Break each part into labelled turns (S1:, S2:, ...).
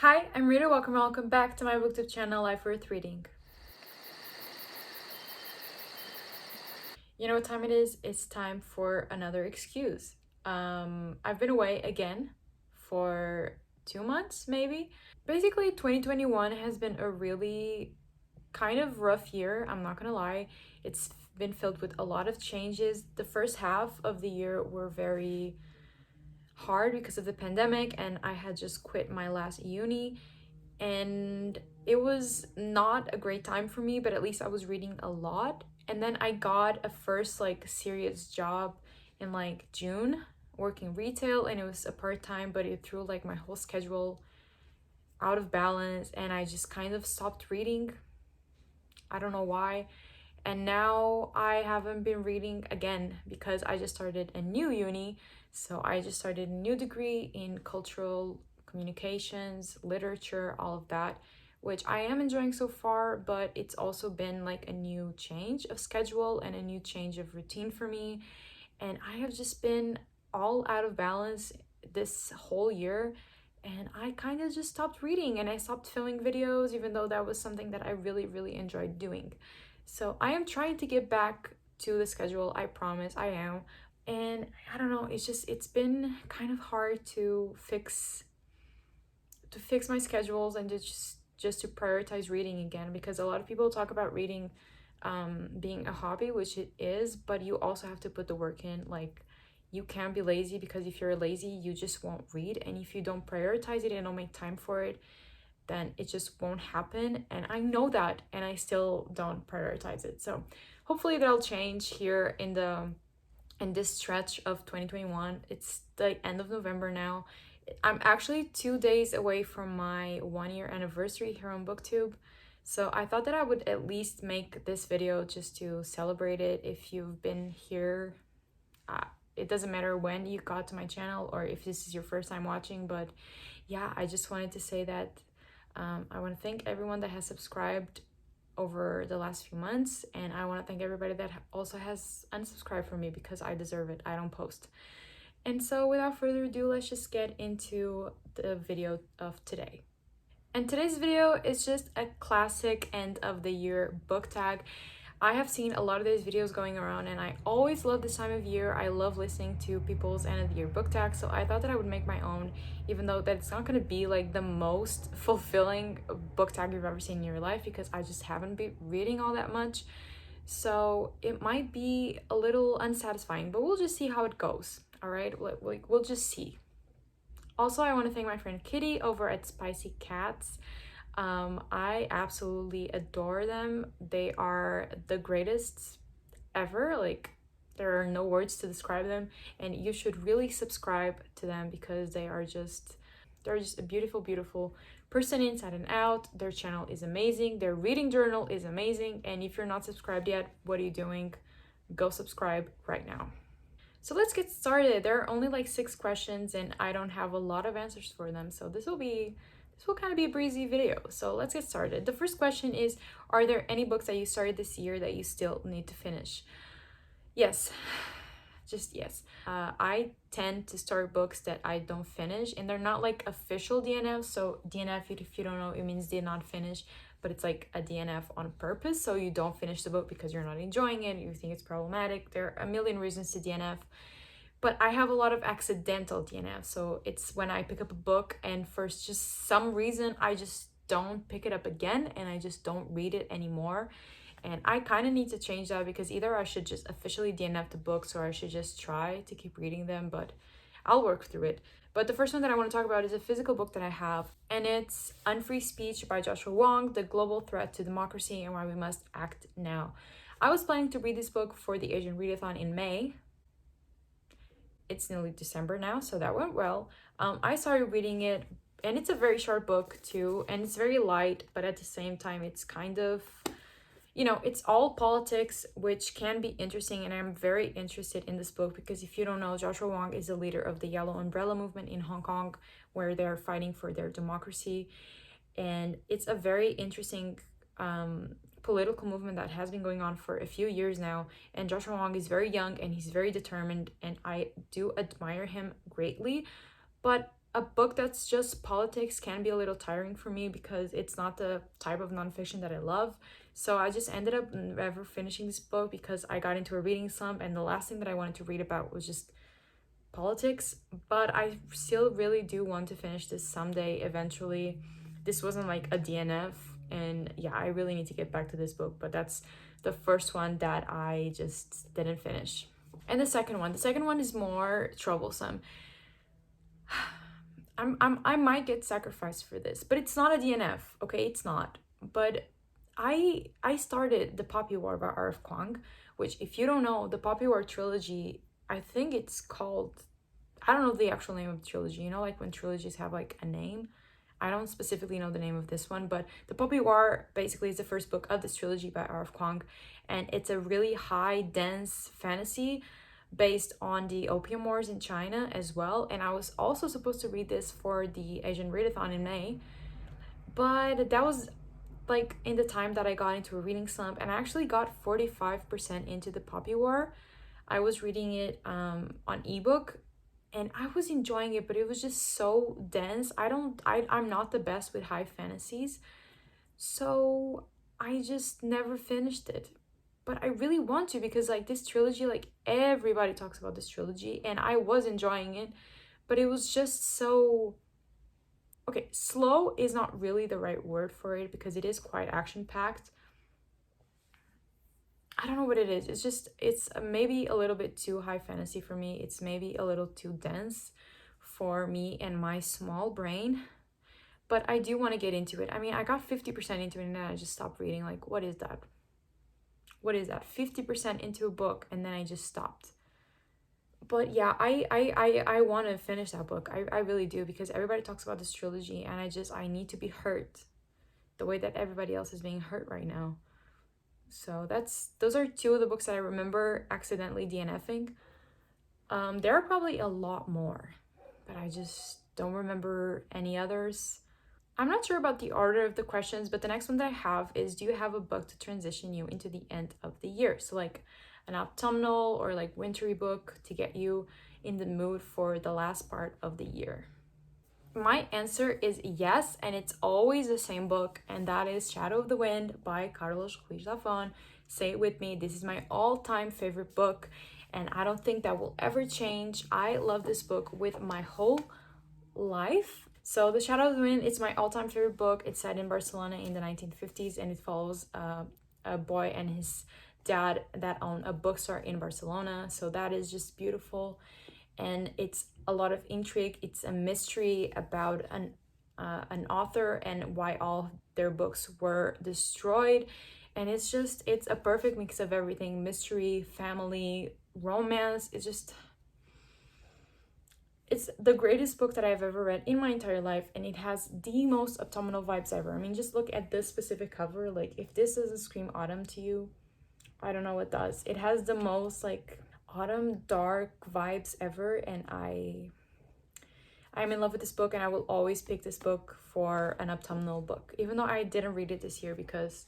S1: Hi, I'm Rita. Welcome back to my booktube channel, Life Worth Reading. You know what time it is? It's time for another excuse. I've been away again for 2 months, maybe. Basically, 2021 has been a really kind of rough year, I'm not gonna lie. It's been filled with a lot of changes. The first half of the year were very hard because of the pandemic, and I had just quit my last uni, and it was not a great time for me, but at least I was reading a lot. And then I got a first serious job in June, working retail, and it was a part-time, but it threw my whole schedule out of balance, and I just kind of stopped reading. I don't know why. And now I haven't been reading again because I just started a new uni. So I just started a new degree in cultural communications, literature, all of that, which I am enjoying so far, but it's also been a new change of schedule and a new change of routine for me. And I have just been all out of balance this whole year, and I kind of just stopped reading, and I stopped filming videos, even though that was something that I really enjoyed doing. So I am trying to get back to the schedule, I promise I am. And I don't know, it's been kind of hard to fix my schedules and to just to prioritize reading again, because a lot of people talk about reading being a hobby, which it is, but you also have to put the work in. You can't be lazy, because if you're lazy, you just won't read, and if you don't prioritize it and don't make time for it, then it just won't happen. And I know that, and I still don't prioritize it. So hopefully that'll change here in this stretch of 2021. It's the end of November now. I'm actually 2 days away from my 1-year anniversary here on BookTube. So I thought that I would at least make this video just to celebrate it. If you've been here, it doesn't matter when you got to my channel or if this is your first time watching, but yeah, I just wanted to say that I want to thank everyone that has subscribed over the last few months, and I want to thank everybody that also has unsubscribed from me, because I deserve it. I don't post. And so without further ado, let's just get into the video of today. And today's video is just a classic end of the year book tag. I have seen a lot of these videos going around, and I always love this time of year. I love listening to people's end of the year book tags, so I thought that I would make my own, even though that it's not going to be the most fulfilling book tag you've ever seen in your life, because I just haven't been reading all that much. So it might be a little unsatisfying, but we'll just see how it goes. All right, we'll just see. Also, I want to thank my friend Kitty over at SPICYKATZ. I absolutely adore them. They are the greatest ever. There are no words to describe them, and you should really subscribe to them, because they're just a beautiful person inside and out. Their channel is amazing, their reading journal is amazing, and if you're not subscribed yet, what are you doing? Go subscribe right now. So let's get started. There are only 6 questions, and I don't have a lot of answers for them, so this will kind of be a breezy video. So let's get started. The first question is, are there any books that you started this year that you still need to finish? Yes, just yes. I tend to start books that I don't finish, and they're not official DNF. So DNF, if you don't know, it means did not finish, but it's a DNF on purpose. So you don't finish the book because you're not enjoying it, you think it's problematic. There are a million reasons to DNF. But I have a lot of accidental DNF. So it's when I pick up a book and for just some reason I just don't pick it up again, and I just don't read it anymore. And I kind of need to change that, because either I should just officially DNF the books, or I should just try to keep reading them, but I'll work through it. But the first one that I want to talk about is a physical book that I have, and it's Unfree Speech by Joshua Wong, The Global Threat to Democracy and Why We Must Act Now. I was planning to read this book for the Asian Readathon in May. It's nearly December now, so that went well. I started reading it, and it's a very short book too, and it's very light, but at the same time it's kind of, it's all politics, which can be interesting, and I'm very interested in this book because if you don't know, Joshua Wong is the leader of the Yellow Umbrella movement in Hong Kong, where they're fighting for their democracy. And it's a very interesting political movement that has been going on for a few years now. And Joshua Wong is very young, and he's very determined, and I do admire him greatly. But a book that's just politics can be a little tiring for me because it's not the type of nonfiction that I love. So I just ended up never finishing this book because I got into a reading slump, and the last thing that I wanted to read about was just politics. But I still really do want to finish this someday, eventually. This wasn't like a DNF, and yeah, I really need to get back to this book, but that's the first one that I just didn't finish. And the second one is more troublesome. I might get sacrificed for this, but it's not a DNF, okay? It's not. But I started The Poppy War by R.F. Kuang, which, if you don't know, the Poppy War trilogy, I think it's called, I don't know the actual name of the trilogy. You know, like when trilogies have like a name. I don't specifically know the name of this one, but The Poppy War basically is the first book of this trilogy by R.F. Kuang, and it's a really high, dense fantasy based on the opium wars in China as well. And I was also supposed to read this for the Asian Readathon in May, but that was like in the time that I got into a reading slump, and I actually got 45% into The Poppy War. I was reading it on ebook, and I was enjoying it, but it was just so dense. I'm not the best with high fantasies, so I just never finished it. But I really want to, because like this trilogy, like everybody talks about this trilogy, and I was enjoying it, but it was just so, okay, slow is not really the right word for it because it is quite action-packed. I don't know what it is. It's maybe a little bit too high fantasy for me. It's maybe a little too dense for me and my small brain. But I do want to get into it. I mean, I got 50% into it and then I just stopped reading. Like, what is that? What is that? 50% into a book and then I just stopped. But yeah, I want to finish that book. I really do, because everybody talks about this trilogy and I need to be hurt the way that everybody else is being hurt right now. So those are two of the books that I remember accidentally DNFing. There are probably a lot more, but I just don't remember any others. I'm not sure about the order of the questions, but the next one that I have is, do you have a book to transition you into the end of the year? So like an autumnal or like wintry book to get you in the mood for the last part of the year. My answer is yes, and it's always the same book, and that is Shadow of the Wind by Carlos Ruiz Zafón. Say it with me, this is my all-time favorite book, and I don't think that will ever change. I love this book with my whole life. So The Shadow of the Wind, it's my all-time favorite book. It's set in Barcelona in the 1950s, and it follows a boy and his dad that own a bookstore in Barcelona. So that is just beautiful, and it's a lot of intrigue. It's a mystery about an author and why all their books were destroyed, and it's a perfect mix of everything: mystery, family, romance. It's the greatest book that I've ever read in my entire life, and it has the most autumnal vibes ever. I mean, just look at this specific cover. Like, if this doesn't scream autumn to you, I don't know what does. It has the most like autumn dark vibes ever, and I'm in love with this book, and I will always pick this book for an autumnal book, even though I didn't read it this year because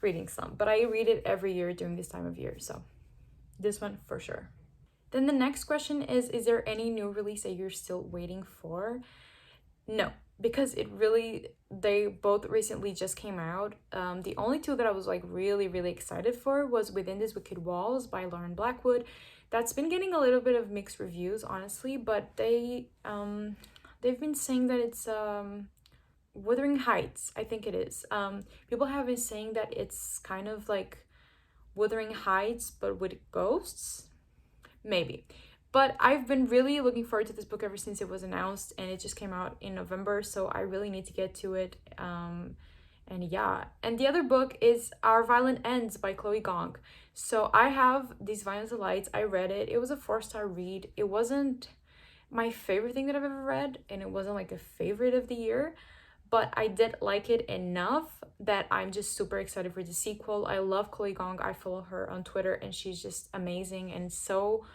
S1: reading slump, but I read it every year during this time of year, so this one for sure. Then the next question is there any new release that you're still waiting for? No, because they both recently just came out. The only two that I was like really excited for was Within These Wicked Walls by Lauren Blackwood. That's been getting a little bit of mixed reviews, honestly, but they've been saying that it's Wuthering Heights, I think it is. People have been saying that it's kind of like Wuthering Heights but with ghosts, maybe. But I've been really looking forward to this book ever since it was announced, and it just came out in November, so I really need to get to it. And yeah, and the other book is Our Violent Ends by Chloe Gong. So I have These Violent Delights. I read it. It was a 4-star read. It wasn't my favorite thing that I've ever read, and it wasn't like a favorite of the year, but I did like it enough that I'm just super excited for the sequel. I love Chloe Gong. I follow her on Twitter, and she's just amazing, and so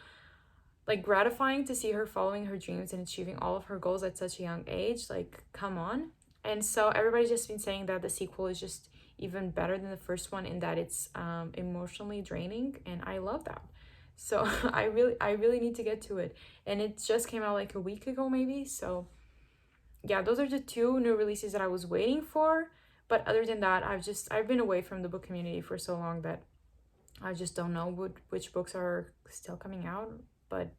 S1: like gratifying to see her following her dreams and achieving all of her goals at such a young age. Like, come on. And so everybody's just been saying that the sequel is just even better than the first one in that it's emotionally draining, and I love that. So I really need to get to it, and it just came out like a week ago maybe, so yeah, those are the two new releases that I was waiting for. But other than that, I've been away from the book community for so long that I just don't know which books are still coming out. But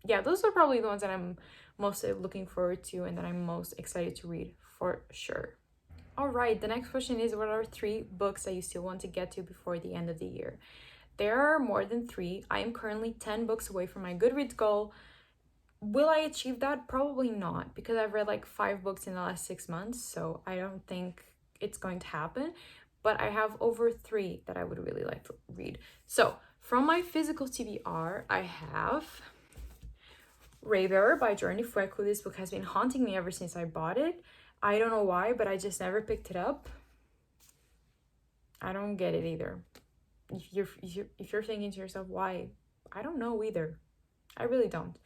S1: yeah, those are probably the ones that I'm most looking forward to and that I'm most excited to read for sure. All right, the next question is, what are 3 books that you still want to get to before the end of the year? There are more than 3. I am currently 10 books away from my Goodreads goal. Will I achieve that? Probably not, because I've read like 5 books in the last 6 months, so I don't think it's going to happen. But I have over 3 that I would really like to read. So from my physical TBR, I have Raybearer by Jordan Fueco. This book has been haunting me ever since I bought it. I don't know why, but I just never picked it up. I don't get it either. If you're thinking to yourself, why? I don't know either. I really don't.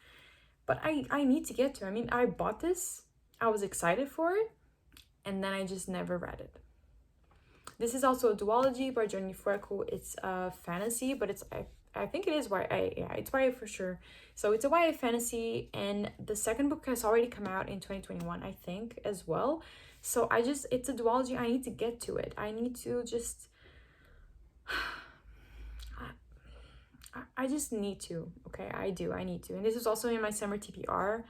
S1: But I need to get to it. I mean, I bought this. I was excited for it. And then I just never read it. This is also a duology by Jordan Fueco. It's a fantasy, but I think it is YA. Yeah, it's YA for sure. So it's a YA fantasy, and the second book has already come out in 2021, I think, as well. So it's a duology. I need to get to it. I need to just... I just need to, okay? I need to. And this is also in my summer TBR.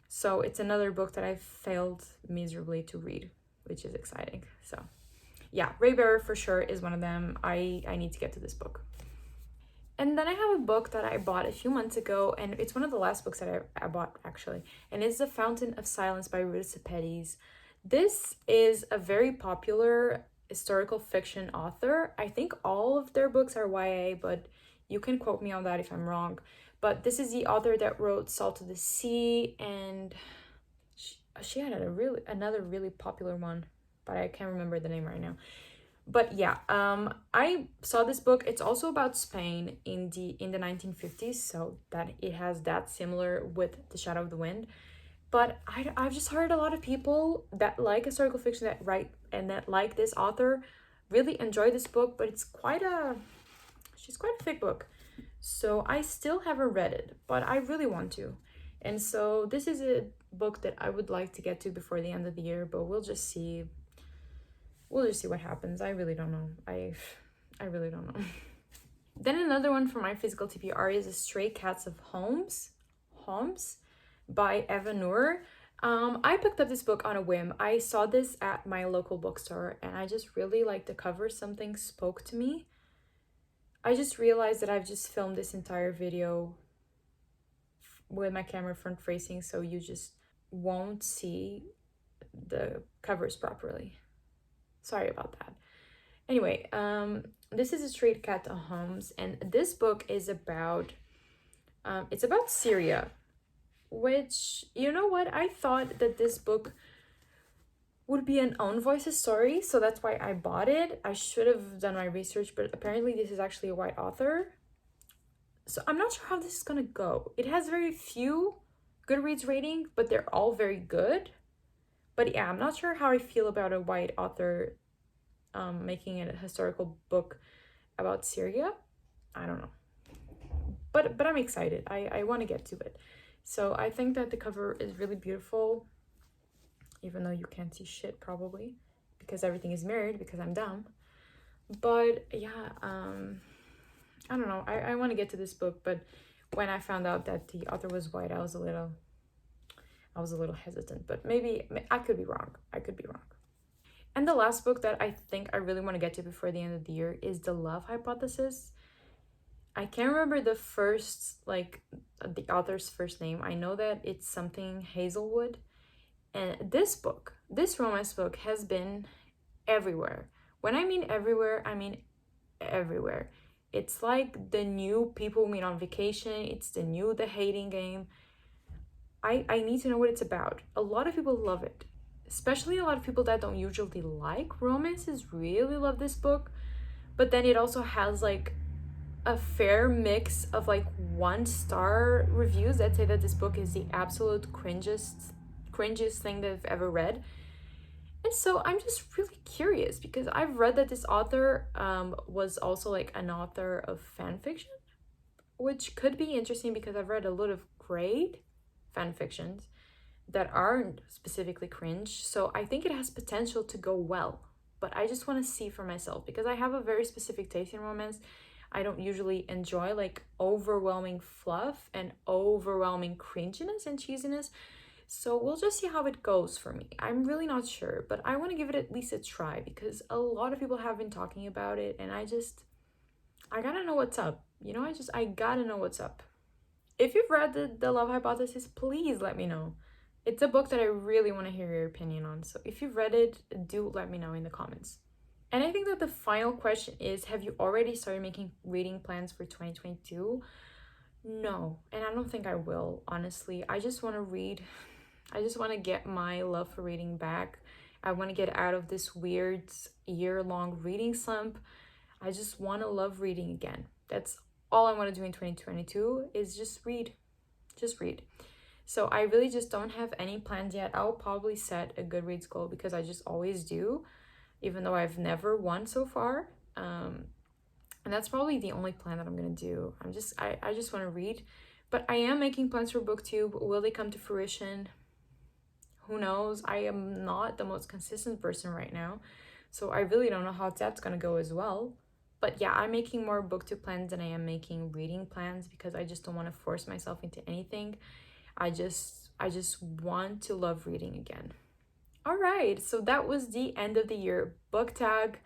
S1: So it's another book that I've failed miserably to read, which is exciting. So yeah, Raybearer for sure is one of them. I need to get to this book. And then I have a book that I bought a few months ago, and it's one of the last books that I bought, actually. And it's The Fountain of Silence by Pettis. This is a very popular historical fiction author. I think all of their books are YA, but you can quote me on that if I'm wrong. But this is the author that wrote Salt of the Sea, and she had another really popular one, but I can't remember the name right now. But yeah, I saw this book. It's also about Spain in the 1950s, so that it has that similar with The Shadow of the Wind. But I've just heard a lot of people that like historical fiction that write and that like this author really enjoy this book, but she's quite a thick book. So I still haven't read it, but I really want to. And so this is a book that I would like to get to before the end of the year, but we'll just see. We'll just see what happens. I really don't know. I really don't know. Then another one for my physical TBR is Stray Cats of Homs by Eva Noor. I picked up this book on a whim. I saw this at my local bookstore and I just really liked the cover. Something spoke to me. I just realized that I've just filmed this entire video with my camera front facing, so you just won't see the covers properly. Sorry about that. Anyway, this is A Stray Cat of Homs, and this book is about it's about Syria, which, you know what, I thought that this book would be an own voices story, so that's why I bought it. I should have done my research, but apparently this is actually a white author. So I'm not sure how this is gonna go. It has very few Goodreads ratings, but they're all very good. But yeah, I'm not sure how I feel about a white author making a historical book about Syria. I don't know. But I'm excited. I want to get to it. So I think that the cover is really beautiful, even though you can't see shit probably, because everything is mirrored because I'm dumb. But yeah, I don't know. I want to get to this book, but when I found out that the author was white, I was a little hesitant, but maybe I could be wrong. And the last book that I think I really want to get to before the end of the year is The Love Hypothesis. I can't remember the author's first name. I know that it's something Hazelwood. And this romance book has been everywhere. When I mean everywhere, I mean everywhere. It's like the new People Meet on Vacation. It's the new The Hating Game. I need to know what it's about. A lot of people love it. Especially a lot of people that don't usually like romances really love this book. But then it also has like a fair mix of like 1-star reviews that say that this book is the absolute cringiest thing they've ever read. And so I'm just really curious because I've read that this author was also like an author of fan fiction, which could be interesting because I've read a lot of great fan fictions that aren't specifically cringe. So I think it has potential to go well, but I just want to see for myself because I have a very specific taste in romance. I don't usually enjoy like overwhelming fluff and overwhelming cringiness and cheesiness. So we'll just see how it goes for me. I'm really not sure, but I want to give it at least a try because a lot of people have been talking about it and I gotta know what's up. You know, I gotta know what's up. If you've read the Love Hypothesis, please let me know. It's a book that I really want to hear your opinion on. So if you've read it, do let me know in the comments. And I think that the final question is, have you already started making reading plans for 2022? No, and I don't think I will, honestly. I just want to read. I just want to get my love for reading back. I want to get out of this weird year-long reading slump. I just want to love reading again. That's all I want to do in 2022 is just read. Just read. So I really just don't have any plans yet. I'll probably set a Goodreads goal because I just always do, even though I've never won so far. And that's probably the only plan that I'm gonna do. I just want to read. But I am making plans for BookTube. Will they come to fruition? Who knows? I am not the most consistent person right now, so I really don't know how that's gonna go as well. But yeah, I'm making more BookTube plans than I am making reading plans because I just don't want to force myself into anything. I just want to love reading again. All right, so that was the end of the year book tag.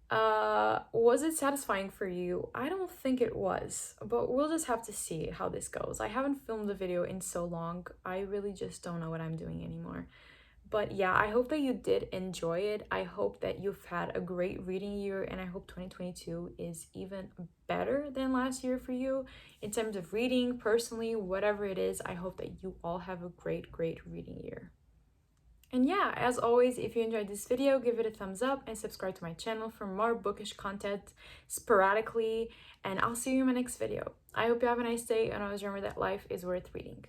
S1: Was it satisfying for you? I don't think it was, but we'll just have to see how this goes. I haven't filmed the video in so long. I really just don't know what I'm doing anymore. But yeah, I hope that you did enjoy it. I hope that you've had a great reading year, and I hope 2022 is even better than last year for you in terms of reading, personally, whatever it is. I hope that you all have a great reading year. And yeah, as always, if you enjoyed this video, give it a thumbs up and subscribe to my channel for more bookish content sporadically, and I'll see you in my next video. I hope you have a nice day, and always remember that life is worth reading.